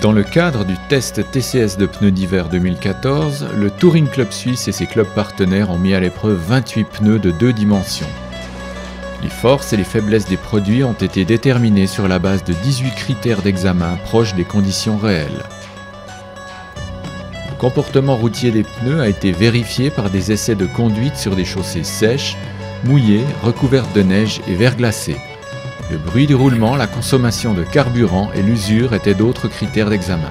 Dans le cadre du test TCS de pneus d'hiver 2014, le Touring Club Suisse et ses clubs partenaires ont mis à l'épreuve 28 pneus de 2 dimensions. Les forces et les faiblesses des produits ont été déterminées sur la base de 18 critères d'examen proches des conditions réelles. Le comportement routier des pneus a été vérifié par des essais de conduite sur des chaussées sèches, mouillées, recouvertes de neige et verglacées. Le bruit du roulement, la consommation de carburant et l'usure étaient d'autres critères d'examen.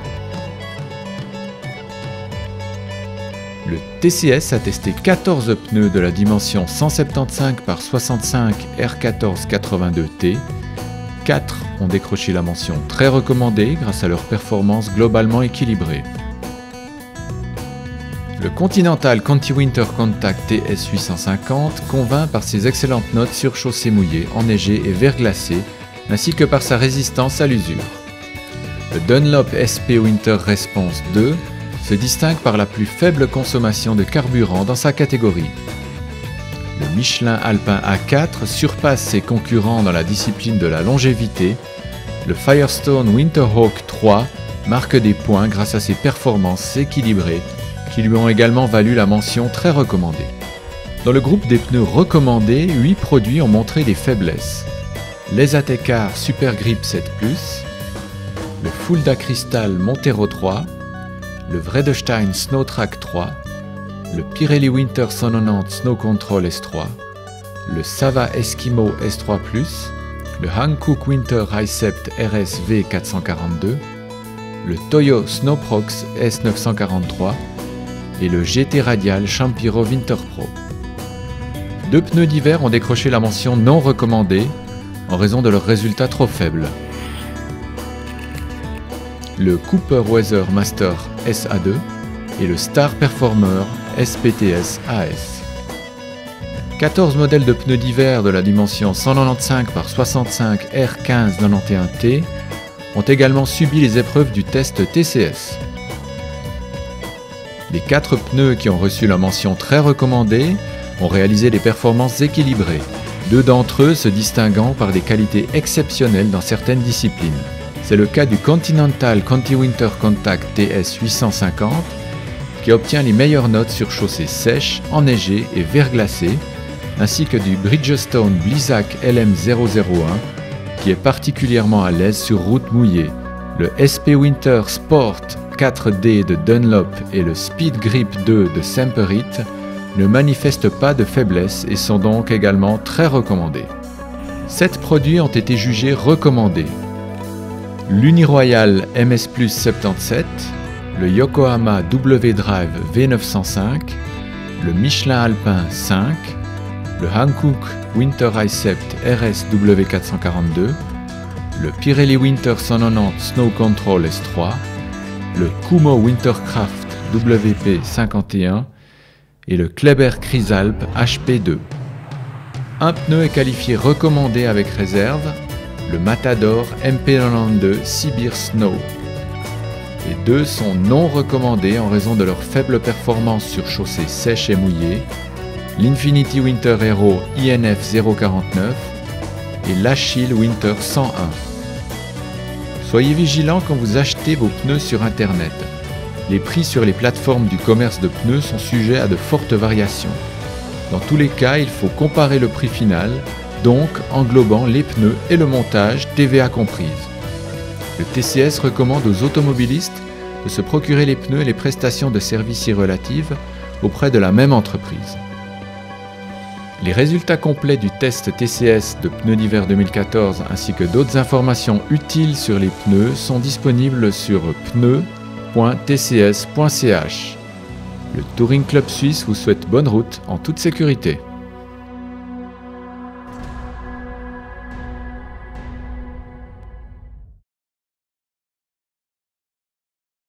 Le TCS a testé 14 pneus de la dimension 175 par 65 R1482T. 4 ont décroché la mention très recommandée grâce à leur performance globalement équilibrée. Le Continental Conti Winter Contact TS 850 convainc par ses excellentes notes sur chaussée mouillée, enneigée et verglacée, ainsi que par sa résistance à l'usure. Le Dunlop SP Winter Response 2 se distingue par la plus faible consommation de carburant dans sa catégorie. Le Michelin Alpin A4 surpasse ses concurrents dans la discipline de la longévité. Le Firestone Winterhawk 3 marque des points grâce à ses performances équilibrées qui lui ont également valu la mention très recommandée. Dans le groupe des pneus recommandés, 8 produits ont montré des faiblesses. Les Atecar Super Grip 7+, le Fulda Crystal Montero 3, le Vredestein Snowtrack 3, le Pirelli Winter 190 Snow Control S3, le Sava Eskimo S3+, le Hankook Winter Hicept RS V442, le Toyo Snowprox S943 et le GT Radial Champiro Winter Pro. 2 pneus d'hiver ont décroché la mention non recommandée en raison de leurs résultats trop faibles. Le Cooper Weather Master SA2 et le Star Performer SPTS AS. 14 modèles de pneus d'hiver de la dimension 195 par 65 R1591T ont également subi les épreuves du test TCS. Les 4 pneus qui ont reçu la mention très recommandée ont réalisé des performances équilibrées, 2 d'entre eux se distinguant par des qualités exceptionnelles dans certaines disciplines. C'est le cas du Continental Conti Winter Contact TS 850 qui obtient les meilleures notes sur chaussées sèches, enneigées et verglacées, ainsi que du Bridgestone Blizzak LM001 qui est particulièrement à l'aise sur route mouillée. Le SP Winter Sport 4D de Dunlop et le Speed Grip 2 de Semperit ne manifestent pas de faiblesse et sont donc également très recommandés. 7 produits ont été jugés recommandés. L'Uniroyal MS Plus 77, le Yokohama W-Drive V905, le Michelin Alpin 5, le Hankook Winter Hicept RS W442, le Pirelli Winter 190 Snow Control S3, le Kumho Wintercraft WP51 et le Kleber Chrysalp HP2. Un pneu est qualifié recommandé avec réserve, le Matador MP92 Sibir Snow. Les 2 sont non recommandés en raison de leur faible performance sur chaussées sèches et mouillées, l'Infinity Winter Hero INF 049 et l'Achille Winter 101. Soyez vigilants quand vous achetez vos pneus sur Internet. Les prix sur les plateformes du commerce de pneus sont sujets à de fortes variations. Dans tous les cas, il faut comparer le prix final, donc englobant les pneus et le montage, TVA comprise. Le TCS recommande aux automobilistes de se procurer les pneus et les prestations de service y relatives auprès de la même entreprise. Les résultats complets du test TCS de pneus d'hiver 2014 ainsi que d'autres informations utiles sur les pneus sont disponibles sur pneus.tcs.ch. Le Touring Club Suisse vous souhaite bonne route en toute sécurité.